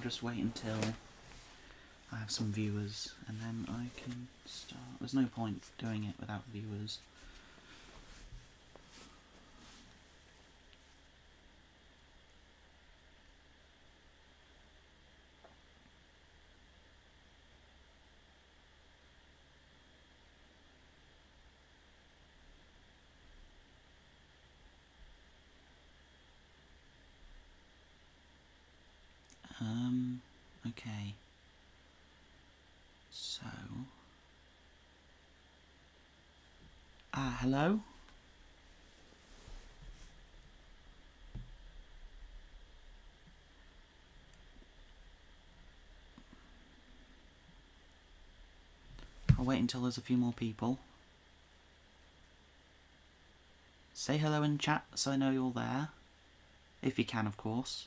just wait until I have some viewers, and then I can start. There's no point doing it without viewers. Okay. So... hello? I'll wait until there's a few more people. Say hello in chat so I know you're there. If you can, of course.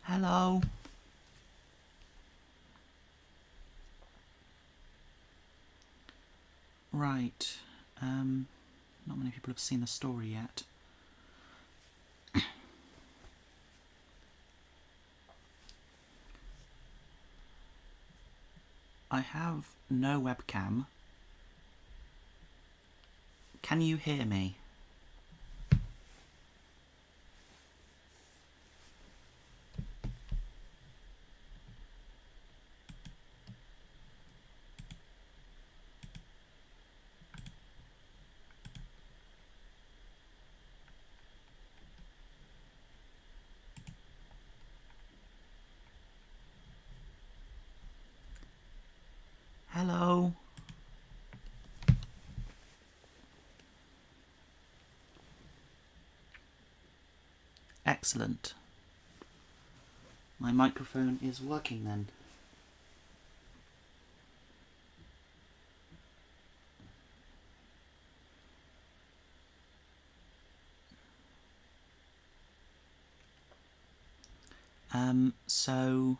Hello. Right. Not many people have seen the story yet. I have no webcam. Can you hear me? Hello? Excellent. My microphone is working then. So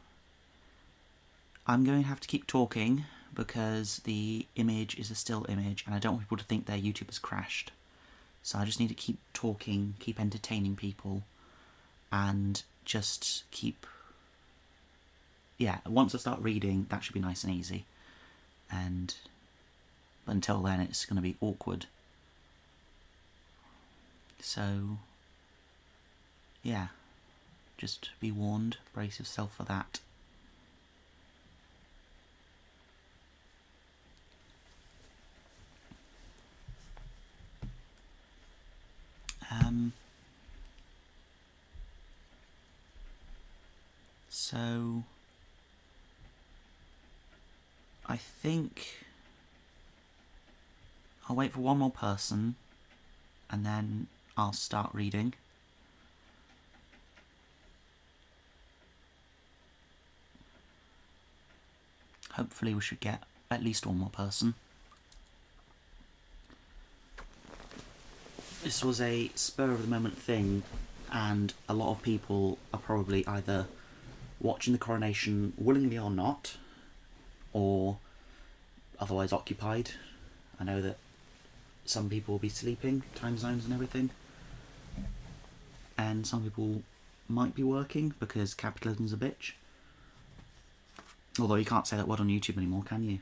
I'm going to have to keep talking because the image is a still image and I don't want people to think their YouTube has crashed. So I just need to keep talking, keep entertaining people, and just keep... Yeah, once I start reading, that should be nice and easy. But until then, it's going to be awkward. So, yeah, just be warned, brace yourself for that. So, I think I'll wait for one more person and then I'll start reading. Hopefully we should get at least one more person. This was a spur-of-the-moment thing, and a lot of people are probably either watching the coronation willingly or not, or otherwise occupied. I know that some people will be sleeping, time zones and everything, and some people might be working because capitalism's a bitch. Although you can't say that word on YouTube anymore, can you?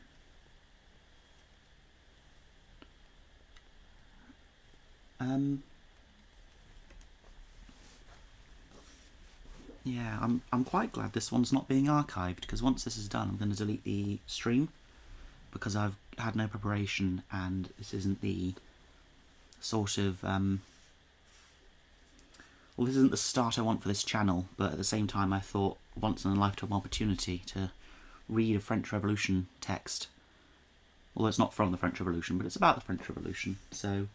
Yeah, I'm quite glad this one's not being archived, because once this is done I'm going to delete the stream, because I've had no preparation and this isn't the sort of... well, this isn't the start I want for this channel, but at the same time I thought once in a lifetime opportunity to read a French Revolution text. Although it's not from the French Revolution, but it's about the French Revolution, so,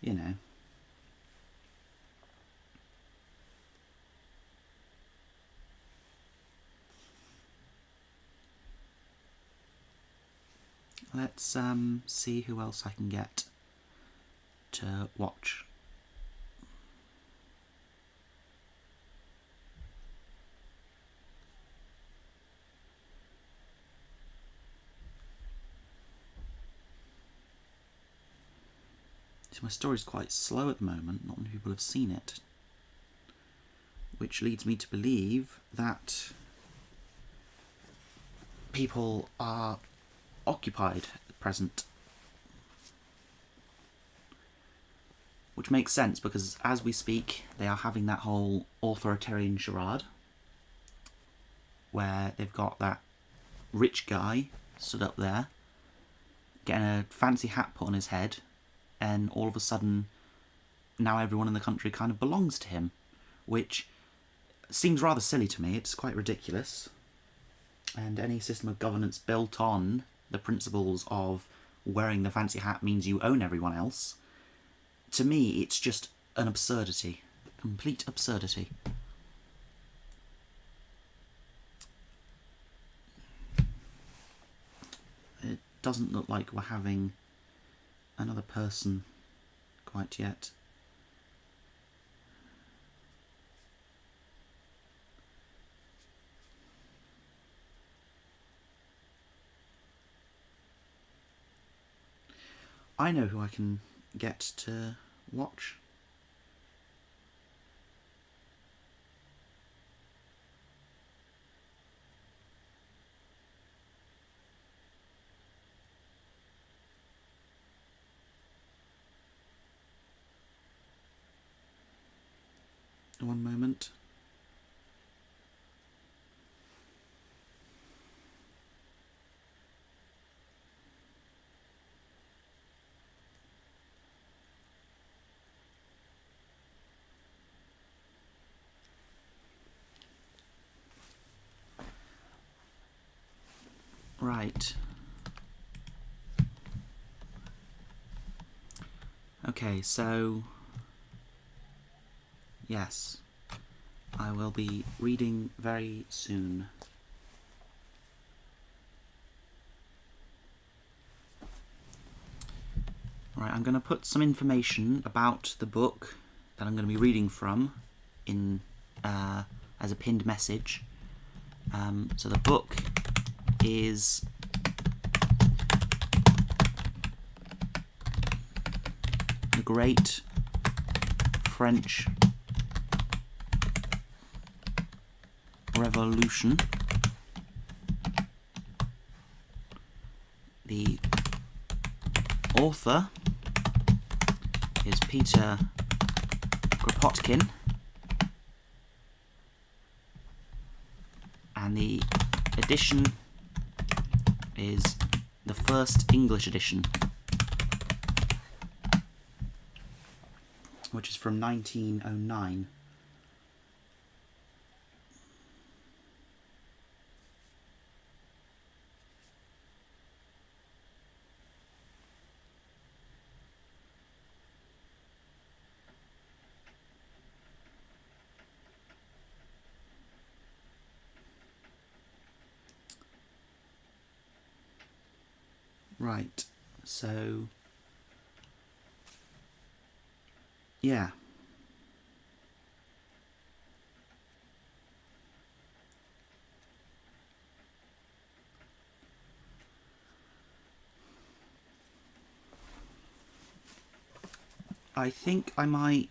you know. Let's see who else I can get to watch. So my story's quite slow at the moment, not many people have seen it. Which leads me to believe that people are occupied at present. Which makes sense, because as we speak, they are having that whole authoritarian charade, where they've got that rich guy stood up there, getting a fancy hat put on his head, and all of a sudden, now everyone in the country kind of belongs to him, which seems rather silly to me. It's quite ridiculous. And any system of governance built on the principles of wearing the fancy hat means you own everyone else, to me, it's just an absurdity. Complete absurdity. It doesn't look like we're having another person quite yet. I know who I can get to watch. One moment. Right. Okay, so yes, I will be reading very soon. Right, I'm going to put some information about the book that I'm going to be reading from in as a pinned message. So the book is The Great French Revolution. The author is Peter Kropotkin, and the edition is the first English edition, which is from 1909. Right, so yeah. I think I might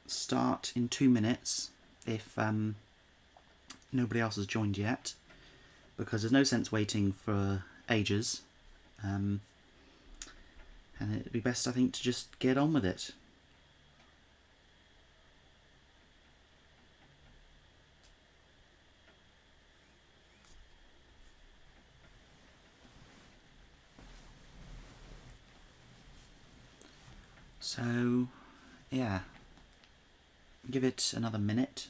start in 2 minutes if nobody else has joined yet, because there's no sense waiting for ages. And it'd be best, I think, to just get on with it. So, yeah. Give it another minute.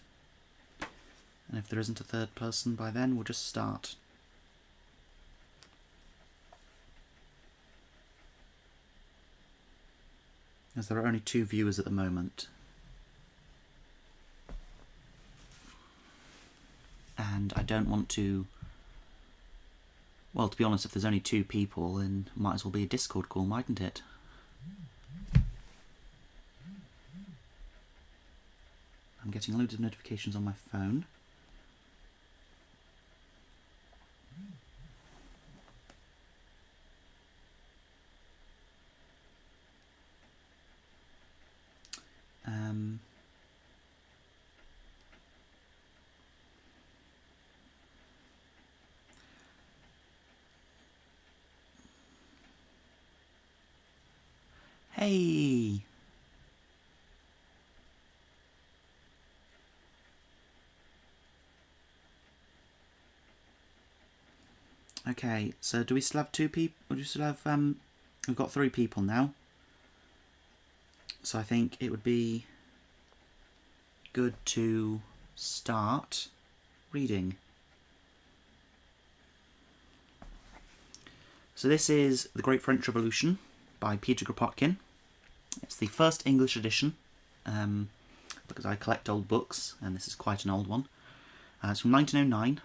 And if there isn't a third person by then, we'll just start. As there are only 2 viewers at the moment. And I don't want to... Well, to be honest, if there's only 2 people, then it might as well be a Discord call, mightn't it? I'm getting loads of notifications on my phone. Hey! Okay, so do we still have 2 people? Or do we still have, we've got 3 people now. So I think it would be good to start reading. So this is The Great French Revolution by Peter Kropotkin. It's the first English edition, because I collect old books, and this is quite an old one. It's from 1909,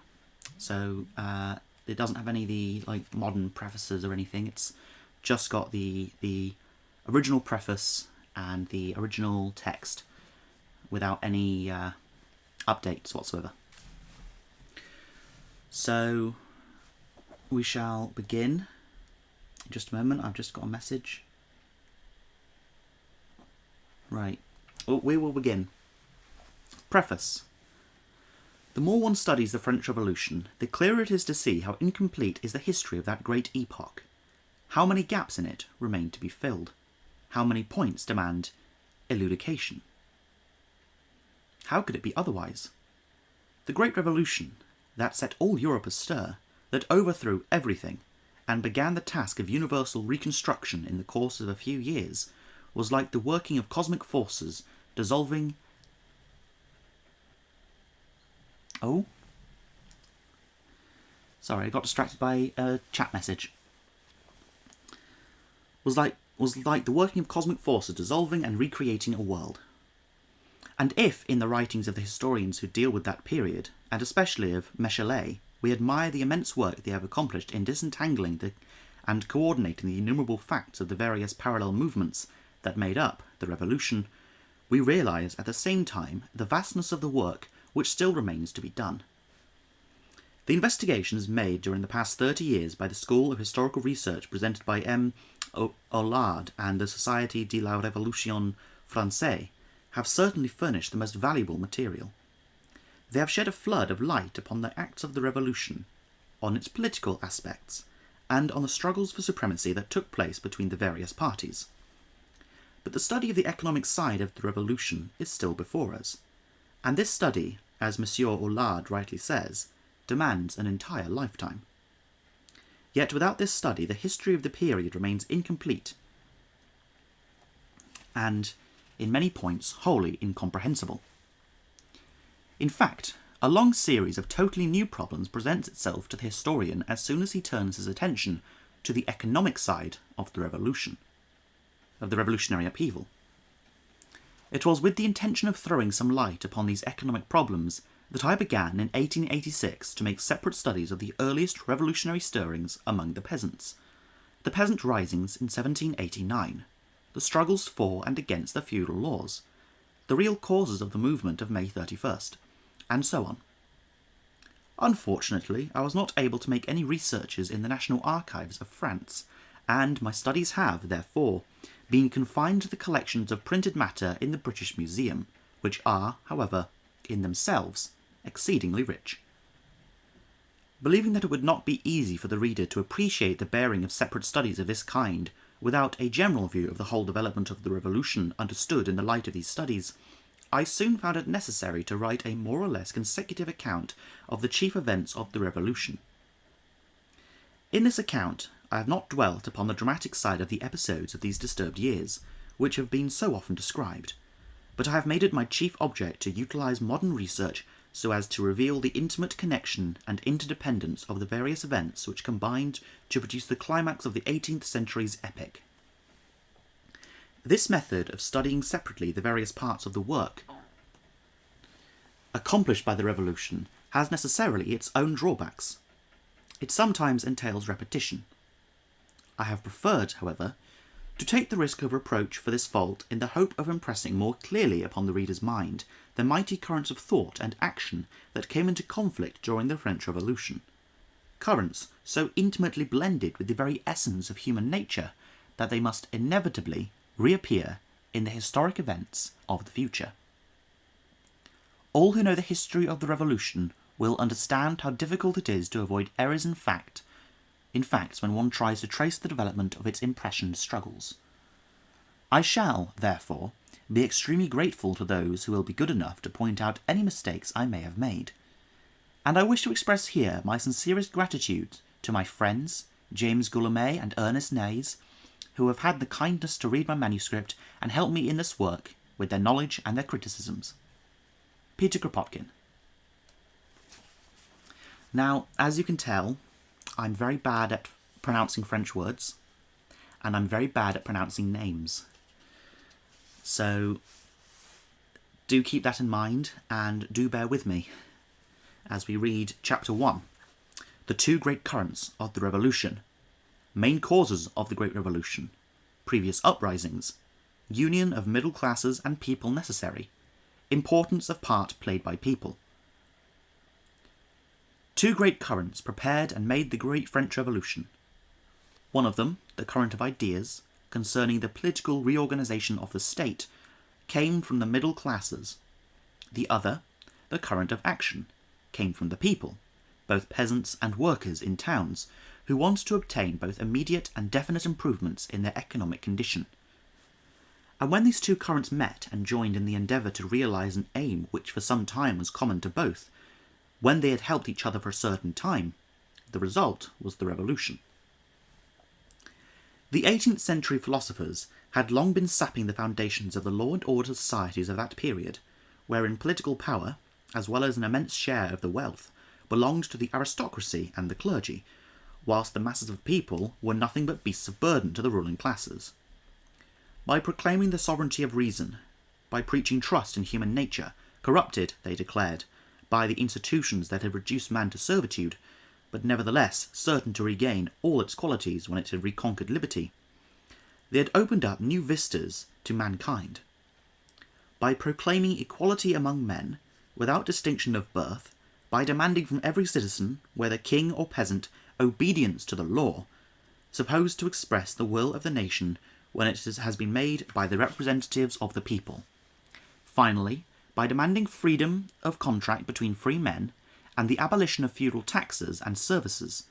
so it doesn't have any of the modern prefaces or anything. It's just got the original preface and the original text without any updates whatsoever. So we shall begin in just a moment. I've just got a message. Right. We will begin. Preface. The more one studies the French Revolution, the clearer it is to see how incomplete is the history of that great epoch. How many gaps in it remain to be filled? How many points demand elucidation? How could it be otherwise? The Great Revolution, that set all Europe astir, that overthrew everything, and began the task of universal reconstruction in the course of a few years, was like the working of cosmic forces dissolving... Oh? Sorry, I got distracted by a chat message. Was like the working of cosmic forces dissolving and recreating a world. And if, in the writings of the historians who deal with that period, and especially of Michelet, we admire the immense work they have accomplished in disentangling and coordinating the innumerable facts of the various parallel movements that made up the Revolution, we realise at the same time the vastness of the work which still remains to be done. The investigations made during the past 30 years by the School of Historical Research presented by M. Aulard and the Société de la Révolution Française have certainly furnished the most valuable material. They have shed a flood of light upon the acts of the Revolution, on its political aspects, and on the struggles for supremacy that took place between the various parties. But the study of the economic side of the Revolution is still before us, and this study, as M. Aulard rightly says, demands an entire lifetime. Yet without this study, the history of the period remains incomplete and, in many points, wholly incomprehensible. In fact, a long series of totally new problems presents itself to the historian as soon as he turns his attention to the economic side of the revolution, of the revolutionary upheaval. It was with the intention of throwing some light upon these economic problems that I began in 1886 to make separate studies of the earliest revolutionary stirrings among the peasants, the peasant risings in 1789, the struggles for and against the feudal laws, the real causes of the movement of May 31st, and so on. Unfortunately, I was not able to make any researches in the National Archives of France, and my studies have, therefore, been confined to the collections of printed matter in the British Museum, which are, however, in themselves, exceedingly rich. Believing that it would not be easy for the reader to appreciate the bearing of separate studies of this kind without a general view of the whole development of the Revolution understood in the light of these studies, I soon found it necessary to write a more or less consecutive account of the chief events of the Revolution. In this account, I have not dwelt upon the dramatic side of the episodes of these disturbed years, which have been so often described, but I have made it my chief object to utilise modern research so as to reveal the intimate connection and interdependence of the various events which combined to produce the climax of the 18th century's epic. This method of studying separately the various parts of the work accomplished by the Revolution has necessarily its own drawbacks. It sometimes entails repetition. I have preferred, however, to take the risk of reproach for this fault in the hope of impressing more clearly upon the reader's mind the mighty currents of thought and action that came into conflict during the French Revolution, currents so intimately blended with the very essence of human nature that they must inevitably reappear in the historic events of the future. All who know the history of the Revolution will understand how difficult it is to avoid errors in facts when one tries to trace the development of its impassioned struggles. I shall, therefore, be extremely grateful to those who will be good enough to point out any mistakes I may have made. And I wish to express here my sincerest gratitude to my friends, James Guillaumet and Ernest Nays, who have had the kindness to read my manuscript and help me in this work with their knowledge and their criticisms. Peter Kropotkin. Now, as you can tell, I'm very bad at pronouncing French words, and I'm very bad at pronouncing names. So, do keep that in mind, and do bear with me as we read Chapter 1, The Two Great Currents of the Revolution, Main Causes of the Great Revolution, Previous Uprisings, Union of Middle Classes and People Necessary, Importance of Part Played by People. Two great currents prepared and made the Great French Revolution. One of them, the current of ideas, concerning the political reorganisation of the state, came from the middle classes. The other, the current of action, came from the people, both peasants and workers in towns, who wanted to obtain both immediate and definite improvements in their economic condition. And when these two currents met and joined in the endeavour to realise an aim which for some time was common to both, when they had helped each other for a certain time, the result was the Revolution. The 18th century philosophers had long been sapping the foundations of the law and order societies of that period, wherein political power, as well as an immense share of the wealth, belonged to the aristocracy and the clergy, whilst the masses of people were nothing but beasts of burden to the ruling classes. By proclaiming the sovereignty of reason, by preaching trust in human nature, corrupted, they declared, by the institutions that had reduced man to servitude, but nevertheless certain to regain all its qualities when it had reconquered liberty, they had opened up new vistas to mankind. By proclaiming equality among men, without distinction of birth, by demanding from every citizen, whether king or peasant, obedience to the law, supposed to express the will of the nation when it has been made by the representatives of the people. Finally, by demanding freedom of contract between free men, and the abolition of feudal taxes and services.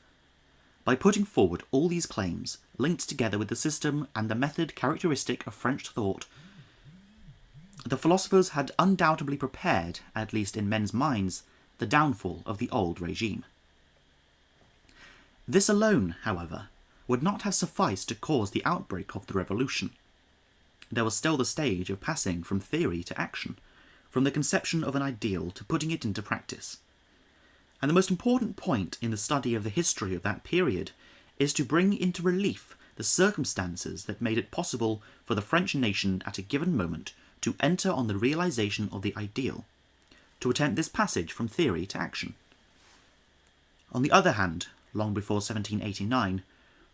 By putting forward all these claims, linked together with the system and the method characteristic of French thought, the philosophers had undoubtedly prepared, at least in men's minds, the downfall of the old regime. This alone, however, would not have sufficed to cause the outbreak of the Revolution. There was still the stage of passing from theory to action, from the conception of an ideal to putting it into practice. And the most important point in the study of the history of that period is to bring into relief the circumstances that made it possible for the French nation at a given moment to enter on the realization of the ideal, to attempt this passage from theory to action. On the other hand, long before 1789,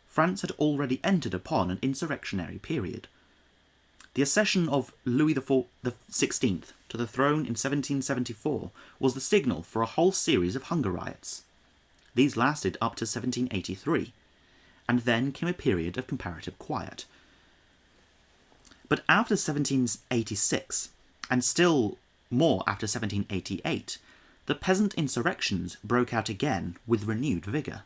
France had already entered upon an insurrectionary period. The accession of Louis XVI to the throne in 1774 was the signal for a whole series of hunger riots. These lasted up to 1783, and then came a period of comparative quiet. But after 1786, and still more after 1788, the peasant insurrections broke out again with renewed vigour.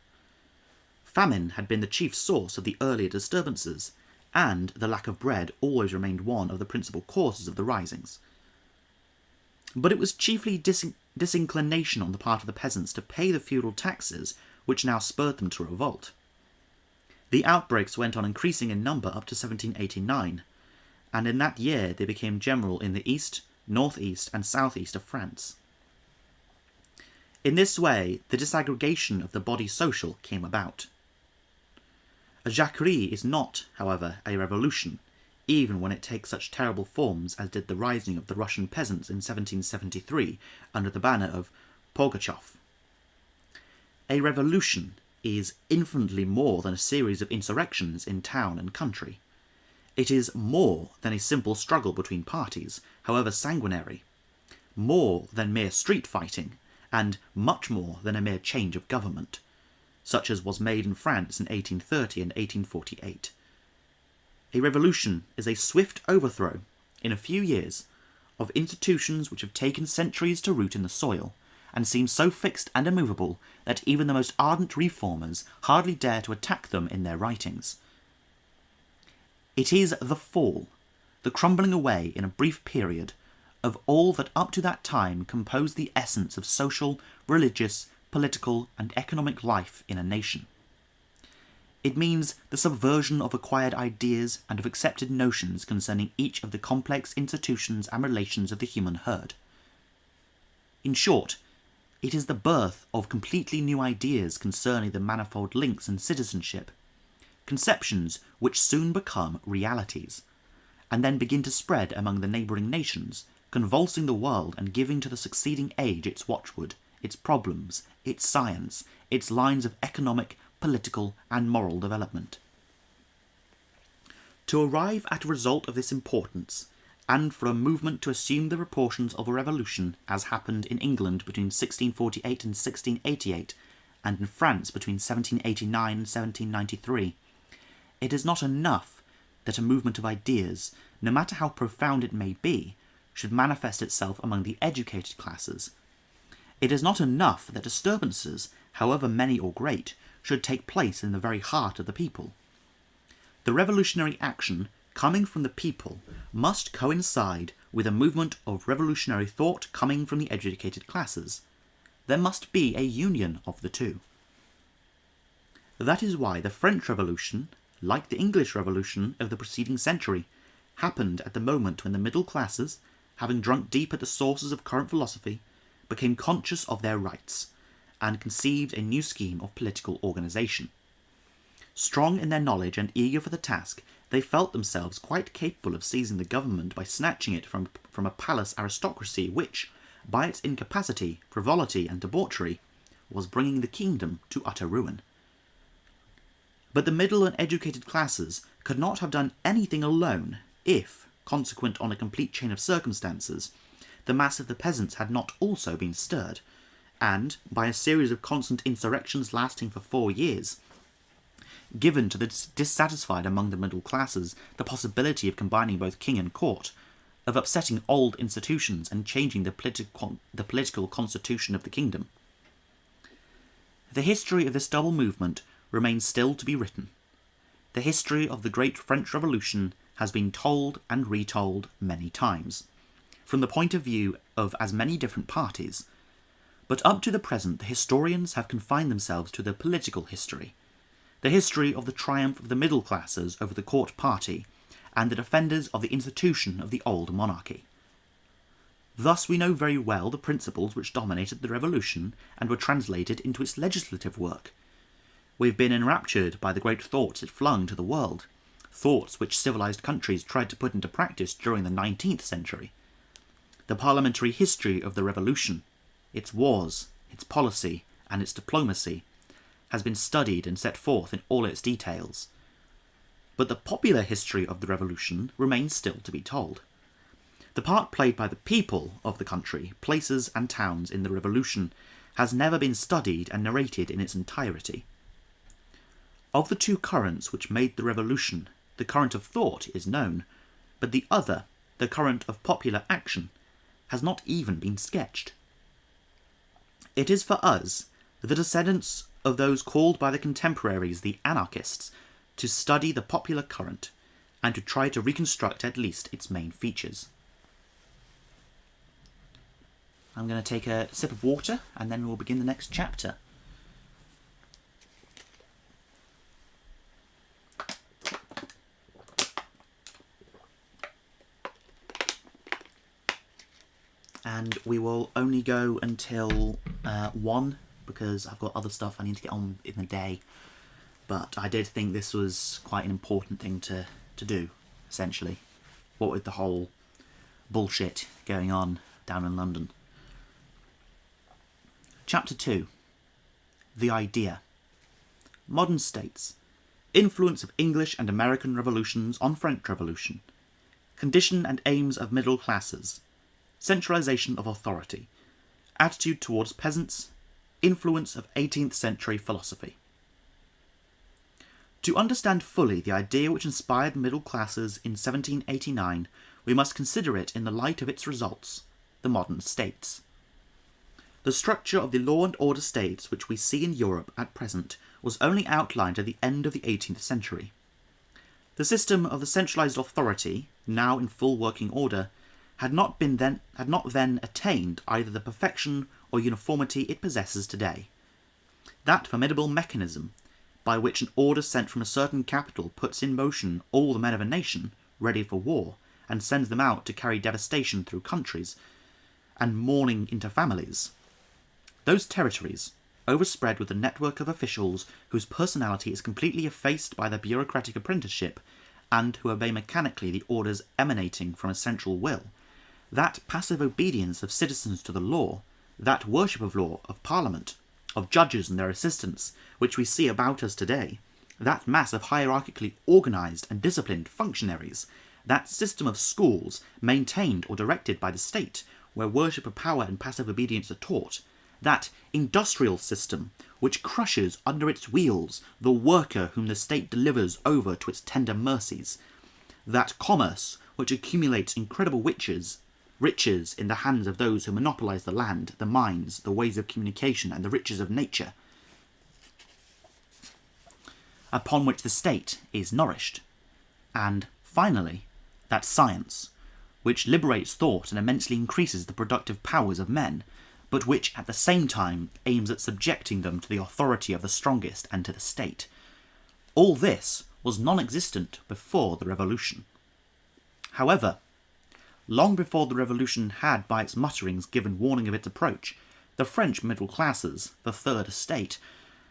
Famine had been the chief source of the earlier disturbances, and the lack of bread always remained one of the principal causes of the risings. But it was chiefly disinclination on the part of the peasants to pay the feudal taxes which now spurred them to revolt. The outbreaks went on increasing in number up to 1789, and in that year they became general in the east, northeast, and southeast of France. In this way, the disaggregation of the body social came about. A Jacquerie is not, however, a revolution, even when it takes such terrible forms as did the rising of the Russian peasants in 1773 under the banner of Pugachev. A revolution is infinitely more than a series of insurrections in town and country. It is more than a simple struggle between parties, however sanguinary, more than mere street fighting, and much more than a mere change of government, such as was made in France in 1830 and 1848. A revolution is a swift overthrow in a few years, of institutions which have taken centuries to root in the soil, and seem so fixed and immovable that even the most ardent reformers hardly dare to attack them in their writings. It is the fall, the crumbling away in a brief period, of all that up to that time composed the essence of social, religious, political, and economic life in a nation. It means the subversion of acquired ideas and of accepted notions concerning each of the complex institutions and relations of the human herd. In short, it is the birth of completely new ideas concerning the manifold links in citizenship, conceptions which soon become realities, and then begin to spread among the neighbouring nations, convulsing the world and giving to the succeeding age its watchword, its problems, its science, its lines of economic, political, and moral development. To arrive at a result of this importance, and for a movement to assume the proportions of a revolution as happened in England between 1648 and 1688, and in France between 1789 and 1793, it is not enough that a movement of ideas, no matter how profound it may be, should manifest itself among the educated classes. It is not enough that disturbances, however many or great, should take place in the very heart of the people. The revolutionary action coming from the people must coincide with a movement of revolutionary thought coming from the educated classes. There must be a union of the two. That is why the French Revolution, like the English Revolution of the preceding century, happened at the moment when the middle classes, having drunk deep at the sources of current philosophy, became conscious of their rights, and conceived a new scheme of political organisation. Strong in their knowledge and eager for the task, they felt themselves quite capable of seizing the government by snatching it from a palace aristocracy which, by its incapacity, frivolity, and debauchery, was bringing the kingdom to utter ruin. But the middle and educated classes could not have done anything alone if, consequent on a complete chain of circumstances, the mass of the peasants had not also been stirred, and, by a series of constant insurrections lasting for 4 years, given to the dissatisfied among the middle classes the possibility of combining both king and court, of upsetting old institutions and changing the political constitution of the kingdom. The history of this double movement remains still to be written. The history of the great French Revolution has been told and retold many times, from the point of view of as many different parties, but up to the present the historians have confined themselves to the political history, the history of the triumph of the middle classes over the court party, and the defenders of the institution of the old monarchy. Thus we know very well the principles which dominated the revolution and were translated into its legislative work. We have been enraptured by the great thoughts it flung to the world, thoughts which civilized countries tried to put into practice during the 19th century. The parliamentary history of the revolution, its wars, its policy, and its diplomacy, has been studied and set forth in all its details. But the popular history of the revolution remains still to be told. The part played by the people of the country, places and towns in the revolution has never been studied and narrated in its entirety. Of the two currents which made the revolution, the current of thought is known, but the other, the current of popular action, has not even been sketched. It is for us, the descendants of those called by the contemporaries the anarchists, to study the popular current, and to try to reconstruct at least its main features. I'm going to take a sip of water, and then we'll begin the next chapter. And we will only go until 1, because I've got other stuff I need to get on in the day. But I did think this was quite an important thing to do, essentially. What with the whole bullshit going on down in London. Chapter 2. The Idea. Modern States. Influence of English and American revolutions on French Revolution. Condition and aims of middle classes. Centralisation of authority. Attitude towards peasants. Influence of 18th century philosophy. To understand fully the idea which inspired the middle classes in 1789, we we must consider it in the light of its results, the modern states. The structure of the law and order states which we see in Europe at present was only outlined at the end of the 18th century. The system of the centralised authority, now in full working order, had not then attained either the perfection or uniformity it possesses today. That formidable mechanism, by which an order sent from a certain capital puts in motion all the men of a nation, ready for war, and sends them out to carry devastation through countries, and mourning into families. Those territories, overspread with a network of officials whose personality is completely effaced by their bureaucratic apprenticeship, and who obey mechanically the orders emanating from a central will, that passive obedience of citizens to the law, that worship of law, of Parliament, of judges and their assistants, which we see about us today, that mass of hierarchically organised and disciplined functionaries, that system of schools maintained or directed by the state, where worship of power and passive obedience are taught, that industrial system which crushes under its wheels the worker whom the state delivers over to its tender mercies, that commerce which accumulates incredible riches in the hands of those who monopolise the land, the mines, the ways of communication, and the riches of nature, upon which the state is nourished, and, finally, that science, which liberates thought and immensely increases the productive powers of men, but which at the same time aims at subjecting them to the authority of the strongest and to the state. All this was non-existent before the Revolution. However, long before the Revolution had by its mutterings given warning of its approach, the French middle classes, the Third Estate,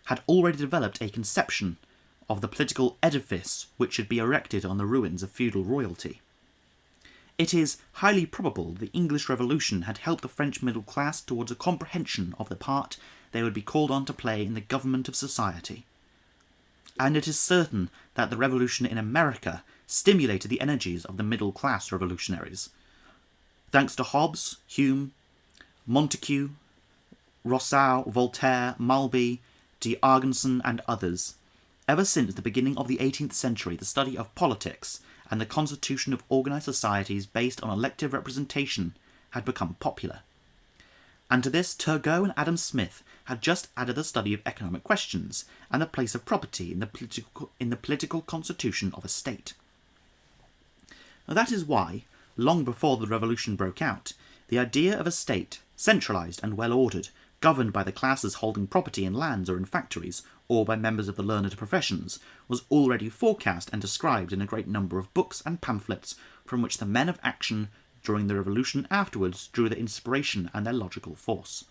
had already developed a conception of the political edifice which should be erected on the ruins of feudal royalty. It is highly probable the English Revolution had helped the French middle class towards a comprehension of the part they would be called on to play in the government of society. And it is certain that the Revolution in America stimulated the energies of the middle class revolutionaries. Thanks to Hobbes, Hume, Montesquieu, Rousseau, Voltaire, Malby, D'Argenson, and others, ever since the beginning of the 18th century, the study of politics and the constitution of organised societies based on elective representation had become popular. And to this, Turgot and Adam Smith had just added the study of economic questions and the place of property in the political constitution of a state. Now, that is why, long before the Revolution broke out, the idea of a state, centralised and well-ordered, governed by the classes holding property in lands or in factories, or by members of the learned professions, was already forecast and described in a great number of books and pamphlets from which the men of action during the Revolution afterwards drew their inspiration and their logical force.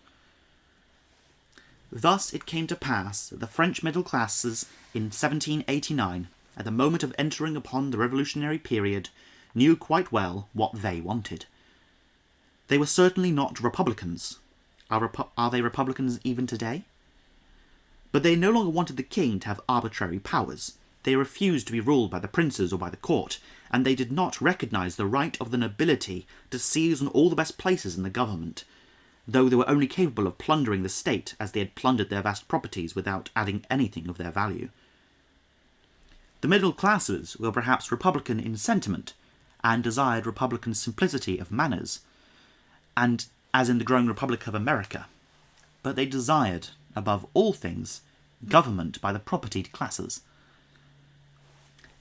Thus it came to pass that the French middle classes in 1789, at the moment of entering upon the revolutionary period, knew quite well what they wanted. They were certainly not Republicans. Are they Republicans even today? But they no longer wanted the king to have arbitrary powers. They refused to be ruled by the princes or by the court, and they did not recognise the right of the nobility to seize on all the best places in the government, though they were only capable of plundering the state as they had plundered their vast properties without adding anything of their value. The middle classes were perhaps Republican in sentiment, and desired Republican simplicity of manners, and as in the growing Republic of America, but they desired, above all things, government by the propertied classes.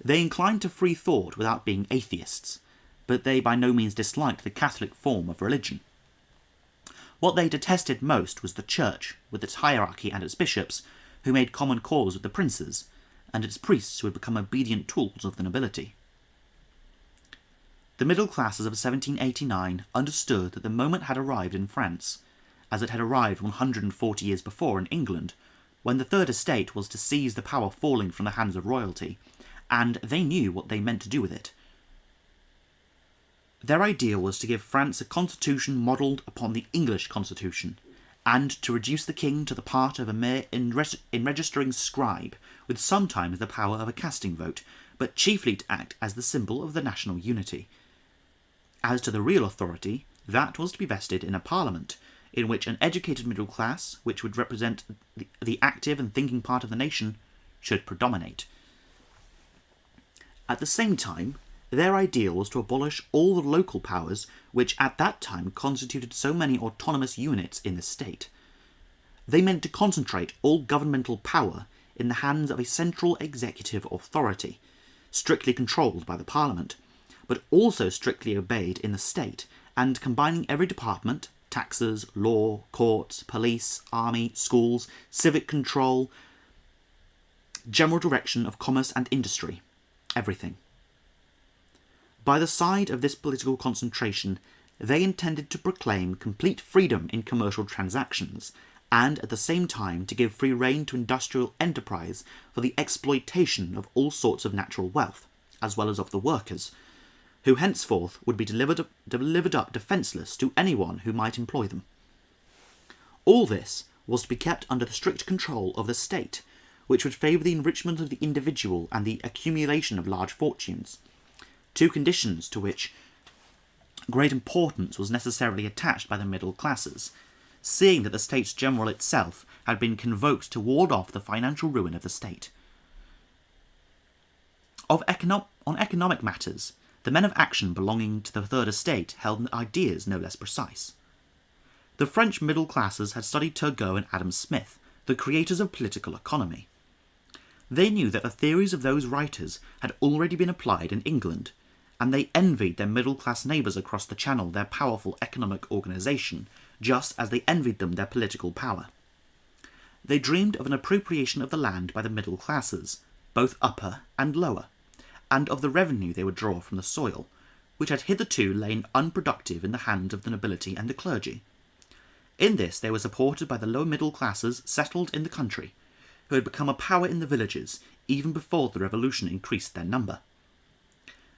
They inclined to free thought without being atheists, but they by no means disliked the Catholic form of religion. What they detested most was the Church, with its hierarchy and its bishops, who made common cause with the princes, and its priests who had become obedient tools of the nobility. The middle classes of 1789 understood that the moment had arrived in France, as it had arrived 140 years before in England, when the Third Estate was to seize the power falling from the hands of royalty, and they knew what they meant to do with it. Their ideal was to give France a constitution modelled upon the English constitution, and to reduce the king to the part of a mere enregistering scribe, with sometimes the power of a casting vote, but chiefly to act as the symbol of the national unity. As to the real authority, that was to be vested in a parliament, in which an educated middle class, which would represent the active and thinking part of the nation, should predominate. At the same time, Their ideal was to abolish all the local powers which at that time constituted so many autonomous units in the state. They meant to concentrate all governmental power in the hands of a central executive authority, strictly controlled by the Parliament, but also strictly obeyed in the state, and combining every department, taxes, law, courts, police, army, schools, civic control, general direction of commerce and industry, everything. By the side of this political concentration, they intended to proclaim complete freedom in commercial transactions, and at the same time to give free rein to industrial enterprise for the exploitation of all sorts of natural wealth, as well as of the workers, who henceforth would be delivered up defenceless to anyone who might employ them. All this was to be kept under the strict control of the state, which would favour the enrichment of the individual and the accumulation of large fortunes, two conditions to which great importance was necessarily attached by the middle classes, seeing that the States General itself had been convoked to ward off the financial ruin of the state. On economic matters, the men of action belonging to the Third Estate held ideas no less precise. The French middle classes had studied Turgot and Adam Smith, the creators of political economy. They knew that the theories of those writers had already been applied in England, and they envied their middle-class neighbours across the Channel their powerful economic organisation, just as they envied them their political power. They dreamed of an appropriation of the land by the middle classes, both upper and lower, and of the revenue they would draw from the soil, which had hitherto lain unproductive in the hands of the nobility and the clergy. In this they were supported by the lower middle classes settled in the country, who had become a power in the villages even before the Revolution increased their number.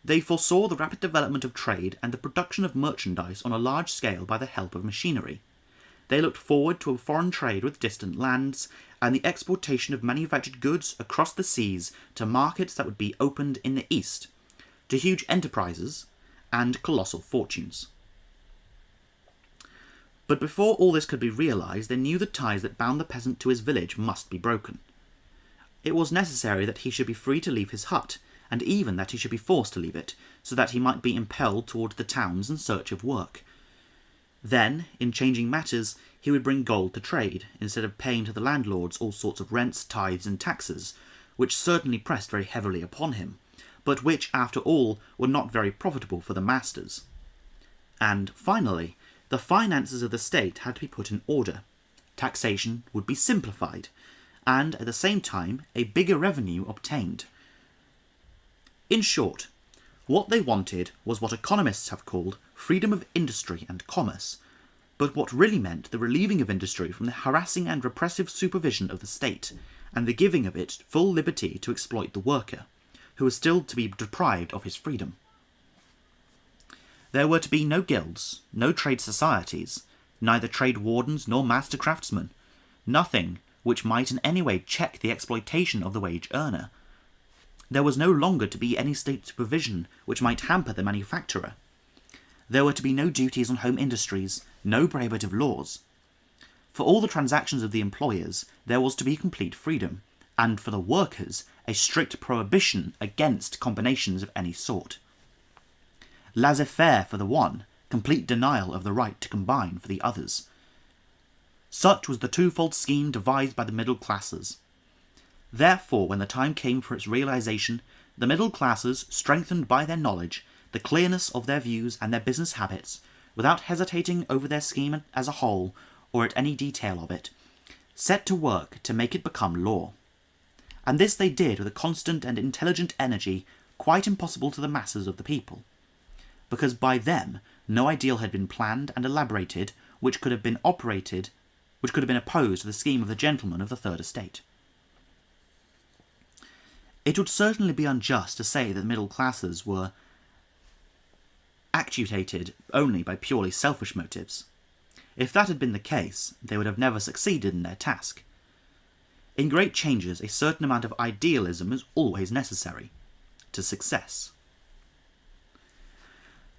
They foresaw the rapid development of trade and the production of merchandise on a large scale by the help of machinery. They looked forward to a foreign trade with distant lands, and the exportation of manufactured goods across the seas to markets that would be opened in the East, to huge enterprises and colossal fortunes. But before all this could be realised, they knew the ties that bound the peasant to his village must be broken. It was necessary that he should be free to leave his hut, and even that he should be forced to leave it, so that he might be impelled towards the towns in search of work. Then, in changing matters, he would bring gold to trade, instead of paying to the landlords all sorts of rents, tithes, and taxes, which certainly pressed very heavily upon him, but which, after all, were not very profitable for the masters. And, finally, the finances of the state had to be put in order. Taxation would be simplified, and, at the same time, a bigger revenue obtained. In short, what they wanted was what economists have called freedom of industry and commerce, but what really meant the relieving of industry from the harassing and repressive supervision of the state, and the giving of it full liberty to exploit the worker, who was still to be deprived of his freedom. There were to be no guilds, no trade societies, neither trade wardens nor master craftsmen, nothing which might in any way check the exploitation of the wage earner. There was no longer to be any state supervision which might hamper the manufacturer. There were to be no duties on home industries, no prohibitive laws. For all the transactions of the employers, there was to be complete freedom, and for the workers, a strict prohibition against combinations of any sort. Laissez-faire for the one, complete denial of the right to combine for the others. Such was the twofold scheme devised by the middle classes. Therefore, when the time came for its realisation, the middle classes, strengthened by their knowledge, the clearness of their views and their business habits, without hesitating over their scheme as a whole, or at any detail of it, set to work to make it become law. And this they did with a constant and intelligent energy quite impossible to the masses of the people, because by them no ideal had been planned and elaborated which could have been opposed to the scheme of the gentlemen of the Third Estate. It would certainly be unjust to say that the middle classes were actuated only by purely selfish motives. If that had been the case, they would have never succeeded in their task. In great changes, a certain amount of idealism is always necessary to success.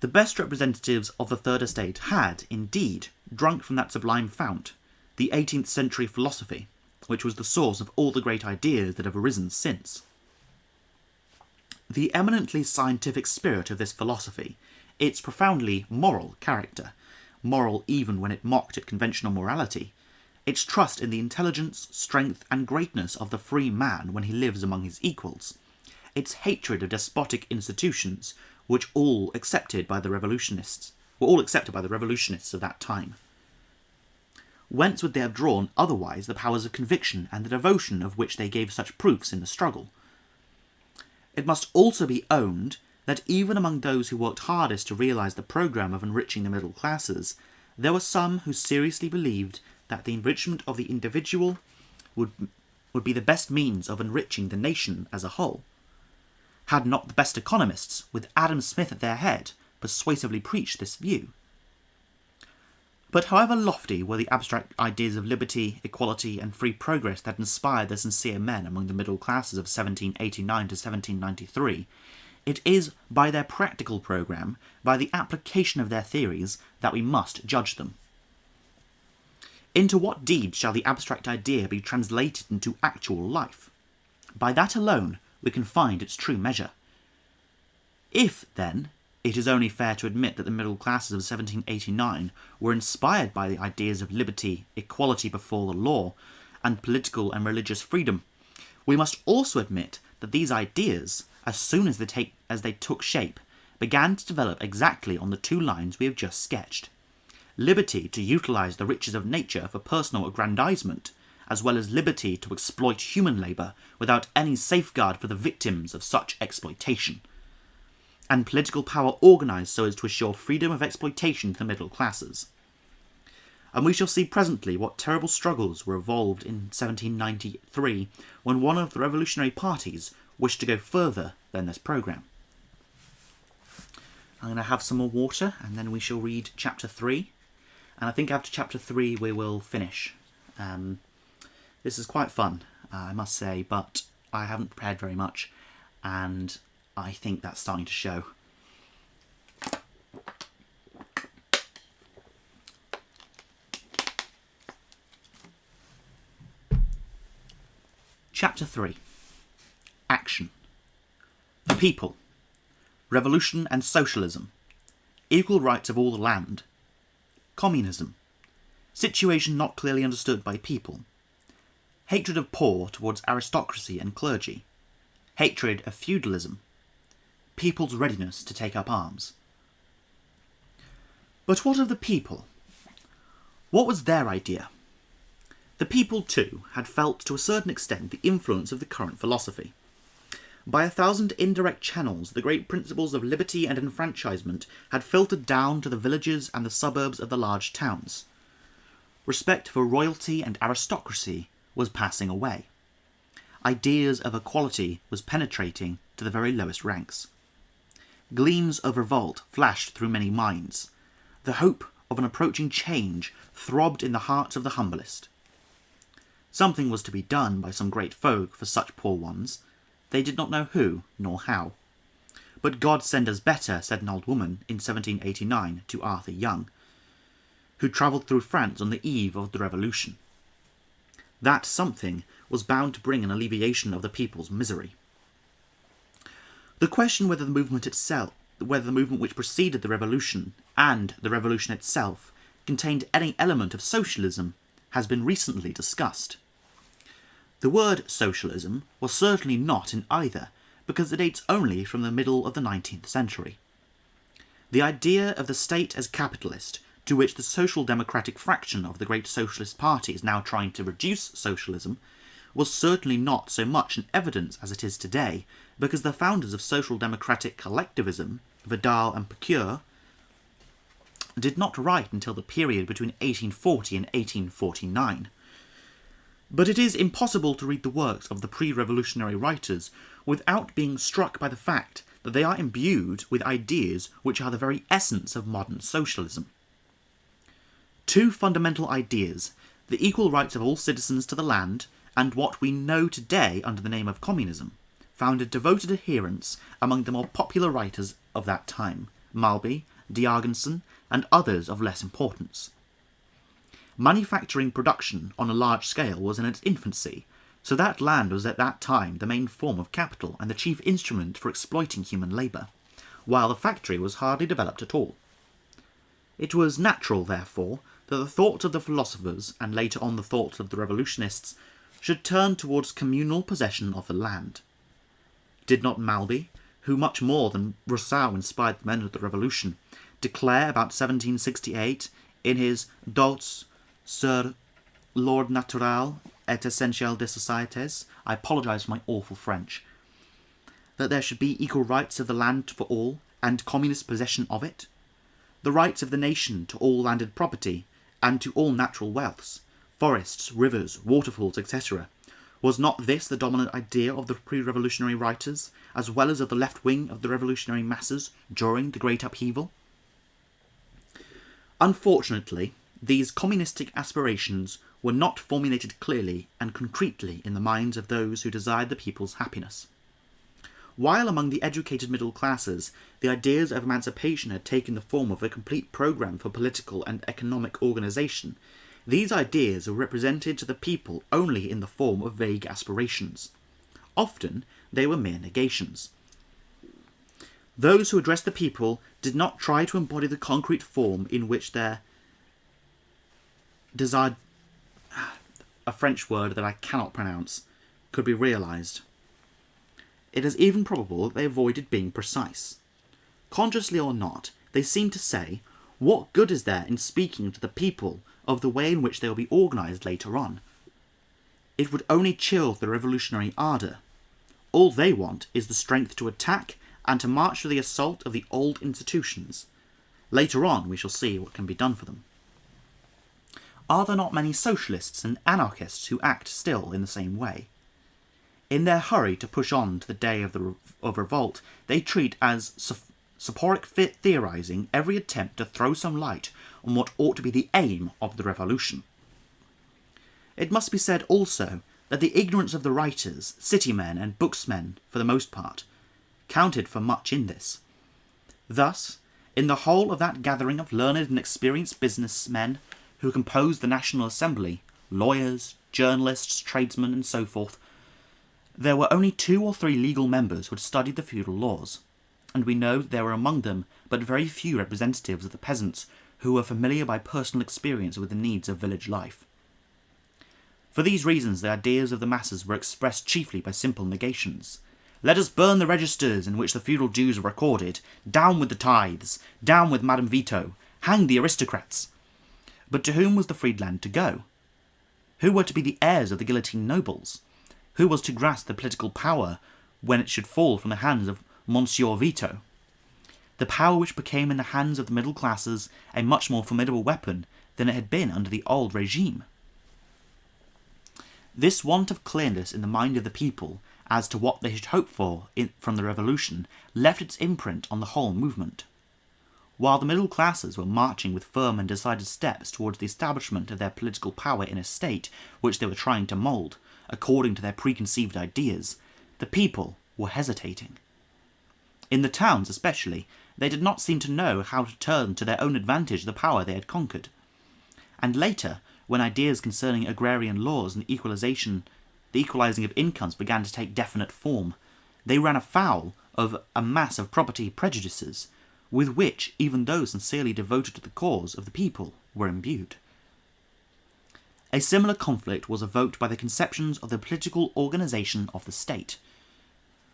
The best representatives of the Third Estate had, indeed, drunk from that sublime fount, the 18th century philosophy, which was the source of all the great ideas that have arisen since. The eminently scientific spirit of this philosophy, its profoundly moral character, moral even when it mocked at conventional morality, its trust in the intelligence, strength, and greatness of the free man when he lives among his equals, its hatred of despotic institutions, which were all accepted by the revolutionists of that time. Whence would they have drawn otherwise the powers of conviction and the devotion of which they gave such proofs in the struggle? It must also be owned that even among those who worked hardest to realise the programme of enriching the middle classes, there were some who seriously believed that the enrichment of the individual would be the best means of enriching the nation as a whole. Had not the best economists, with Adam Smith at their head, persuasively preached this view? But however lofty were the abstract ideas of liberty, equality, and free progress that inspired the sincere men among the middle classes of 1789 to 1793, it is by their practical programme, by the application of their theories, that we must judge them. Into what deeds shall the abstract idea be translated into actual life? By that alone we can find its true measure. If, then, it is only fair to admit that the middle classes of 1789 were inspired by the ideas of liberty, equality before the law, and political and religious freedom, we must also admit that these ideas, as soon as they took shape, began to develop exactly on the two lines we have just sketched. Liberty to utilise the riches of nature for personal aggrandisement, as well as liberty to exploit human labour without any safeguard for the victims of such exploitation, and political power organised so as to assure freedom of exploitation to the middle classes. And we shall see presently what terrible struggles were evolved in 1793 when one of the revolutionary parties wished to go further than this programme. I'm going to have some more water and then we shall read chapter 3. And I think after chapter 3 we will finish. This is quite fun, I must say, but I haven't prepared very much, and I think that's starting to show. Chapter 3. Action. The people. Revolution and socialism. Equal rights of all the land. Communism. Situation not clearly understood by people. Hatred of poor towards aristocracy and clergy. Hatred of feudalism. People's readiness to take up arms. But what of the people? What was their idea? The people, too, had felt to a certain extent the influence of the current philosophy. By 1,000 indirect channels, the great principles of liberty and enfranchisement had filtered down to the villages and the suburbs of the large towns. Respect for royalty and aristocracy was passing away. Ideas of equality was penetrating to the very lowest ranks. Gleams of revolt flashed through many minds. The hope of an approaching change throbbed in the hearts of the humblest. Something was to be done by some great folk for such poor ones. They did not know who nor how. But God send us better, said an old woman in 1789 to Arthur Young, who travelled through France on the eve of the Revolution. That something was bound to bring an alleviation of the people's misery. The question whether the movement which preceded the Revolution and the Revolution itself contained any element of socialism has been recently discussed. The word socialism was certainly not in either, because it dates only from the middle of the 19th century. The idea of the state as capitalist, to which the social democratic fraction of the great socialist party is now trying to reduce socialism, was certainly not so much in evidence as it is today, because the founders of social democratic collectivism, Vidal and Pecure, did not write until the period between 1840 and 1849. But it is impossible to read the works of the pre-revolutionary writers without being struck by the fact that they are imbued with ideas which are the very essence of modern socialism. Two fundamental ideas, the equal rights of all citizens to the land, and what we know today under the name of communism, found a devoted adherence among the more popular writers of that time, Malby, D'Argenson, and others of less importance. Manufacturing production on a large scale was in its infancy, So that land was at that time the main form of capital and the chief instrument for exploiting human labour, while the factory was hardly developed at all. It was natural, therefore, that the thoughts of the philosophers, and later on the thoughts of the revolutionists, should turn towards communal possession of the land. Did not Malby, who much more than Rousseau inspired the men of the Revolution, declare about 1768 in his Doutes sur l'ordre naturel et essentiel des sociétés, I apologise for my awful French, that there should be equal rights of the land for all, and communist possession of it, the rights of the nation to all landed property, and to all natural wealths, forests, rivers, waterfalls, etc. Was not this the dominant idea of the pre-revolutionary writers, as well as of the left wing of the revolutionary masses during the Great Upheaval? Unfortunately, these communistic aspirations were not formulated clearly and concretely in the minds of those who desired the people's happiness. While among the educated middle classes, the ideas of emancipation had taken the form of a complete programme for political and economic organisation, these ideas were represented to the people only in the form of vague aspirations. Often they were mere negations. Those who addressed the people did not try to embody the concrete form in which their desired, a French word that I cannot pronounce, could be realised. It is even probable that they avoided being precise. Consciously or not, they seemed to say, what good is there in speaking to the people of the way in which they will be organised later on? It would only chill the revolutionary ardour. All they want is the strength to attack and to march to the assault of the old institutions. Later on we shall see what can be done for them. Are there not many socialists and anarchists who act still in the same way? In their hurry to push on to the day of revolt, they treat as soporific theorising every attempt to throw some light on what ought to be the aim of the revolution. It must be said also that the ignorance of the writers, city men and booksmen, for the most part, counted for much in this. Thus, in the whole of that gathering of learned and experienced businessmen who composed the National Assembly, lawyers, journalists, tradesmen, and so forth, there were only 2 or 3 legal members who had studied the feudal laws, and we know that there were among them but very few representatives of the peasants who were familiar by personal experience with the needs of village life. For these reasons, the ideas of the masses were expressed chiefly by simple negations. Let us burn the registers in which the feudal dues were recorded, down with the tithes, down with Madame Veto, hang the aristocrats. But to whom was the freed land to go? Who were to be the heirs of the guillotine nobles? Who was to grasp the political power when it should fall from the hands of Monsieur Veto? The power which became in the hands of the middle classes a much more formidable weapon than it had been under the old regime. This want of clearness in the mind of the people as to what they should hope for from the revolution left its imprint on the whole movement. While the middle classes were marching with firm and decided steps towards the establishment of their political power in a state which they were trying to mould, according to their preconceived ideas, the people were hesitating. In the towns especially, they did not seem to know how to turn to their own advantage the power they had conquered. And later, when ideas concerning agrarian laws and the equalising of incomes began to take definite form, they ran afoul of a mass of property prejudices, with which even those sincerely devoted to the cause of the people were imbued. A similar conflict was evoked by the conceptions of the political organisation of the state.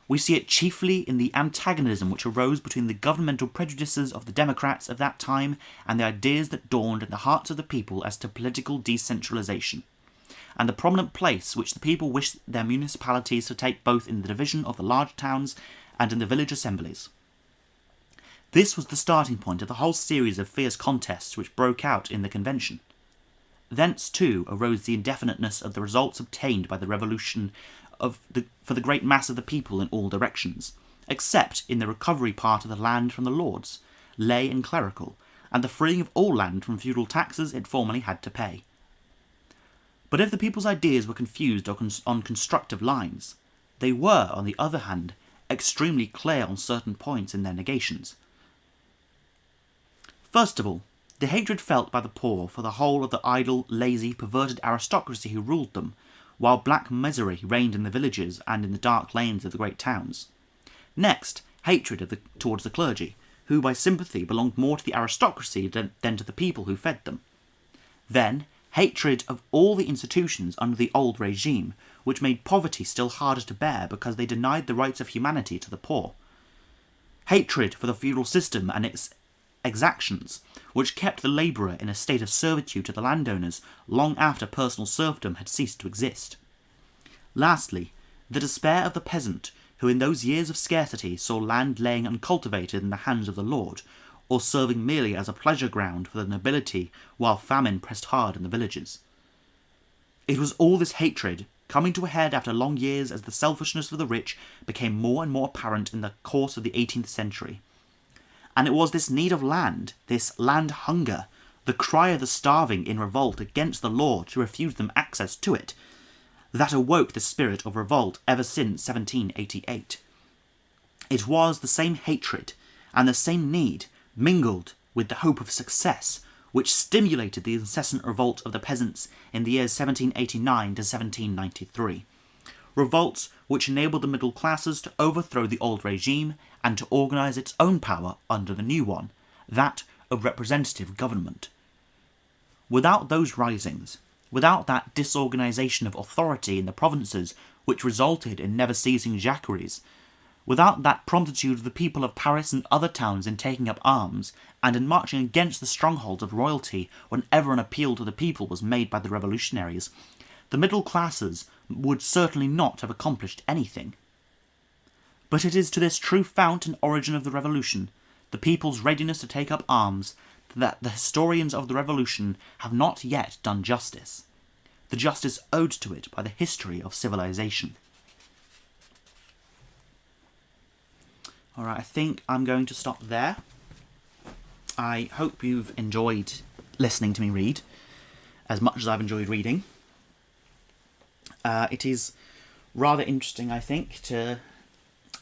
We see it chiefly in the antagonism which arose between the governmental prejudices of the Democrats of that time and the ideas that dawned in the hearts of the people as to political decentralisation, and the prominent place which the people wished their municipalities to take both in the division of the large towns and in the village assemblies. This was the starting point of the whole series of fierce contests which broke out in the convention. Thence, too, arose the indefiniteness of the results obtained by the revolution for the great mass of the people in all directions, except in the recovery part of the land from the lords, lay and clerical, and the freeing of all land from feudal taxes it formerly had to pay. But if the people's ideas were confused on constructive lines, they were, on the other hand, extremely clear on certain points in their negations. First of all, the hatred felt by the poor for the whole of the idle, lazy, perverted aristocracy who ruled them while black misery reigned in the villages and in the dark lanes of the great towns. Next, hatred towards the clergy, who by sympathy belonged more to the aristocracy than to the people who fed them. Then, hatred of all the institutions under the old regime, which made poverty still harder to bear because they denied the rights of humanity to the poor. Hatred for the feudal system and its exactions, which kept the labourer in a state of servitude to the landowners long after personal serfdom had ceased to exist. Lastly, the despair of the peasant, who in those years of scarcity saw land laying uncultivated in the hands of the lord, or serving merely as a pleasure ground for the nobility while famine pressed hard in the villages. It was all this hatred, coming to a head after long years as the selfishness of the rich became more and more apparent in the course of the 18th century. And it was this need of land, this land hunger, the cry of the starving in revolt against the law to refuse them access to it, that awoke the spirit of revolt ever since 1788. It was the same hatred and the same need, mingled with the hope of success, which stimulated the incessant revolt of the peasants in the years 1789 to 1793. Revolts which enabled the middle classes to overthrow the old regime and to organise its own power under the new one, that of representative government. Without those risings, without that disorganisation of authority in the provinces which resulted in never-ceasing jacqueries, without that promptitude of the people of Paris and other towns in taking up arms, and in marching against the strongholds of royalty whenever an appeal to the people was made by the revolutionaries, the middle classes would certainly not have accomplished anything. But it is to this true fount and origin of the revolution, the people's readiness to take up arms, that the historians of the revolution have not yet done justice, the justice owed to it by the history of civilization. Alright, I think I'm going to stop there. I hope you've enjoyed listening to me read, as much as I've enjoyed reading. It is rather interesting, I think, to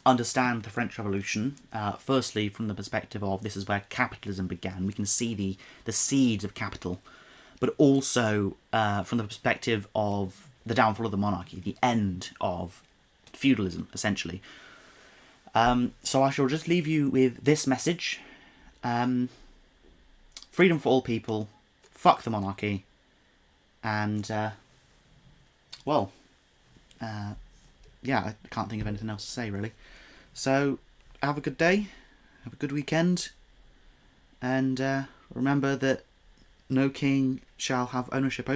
understand the French Revolution, firstly from the perspective of this is where capitalism began. We can see the seeds of capital, but also from the perspective of the downfall of the monarchy, the end of feudalism, essentially. So I shall just leave you with this message. Freedom for all people, fuck the monarchy, and, yeah, I can't think of anything else to say, really. So, have a good day, have a good weekend, and remember that no king shall have ownership over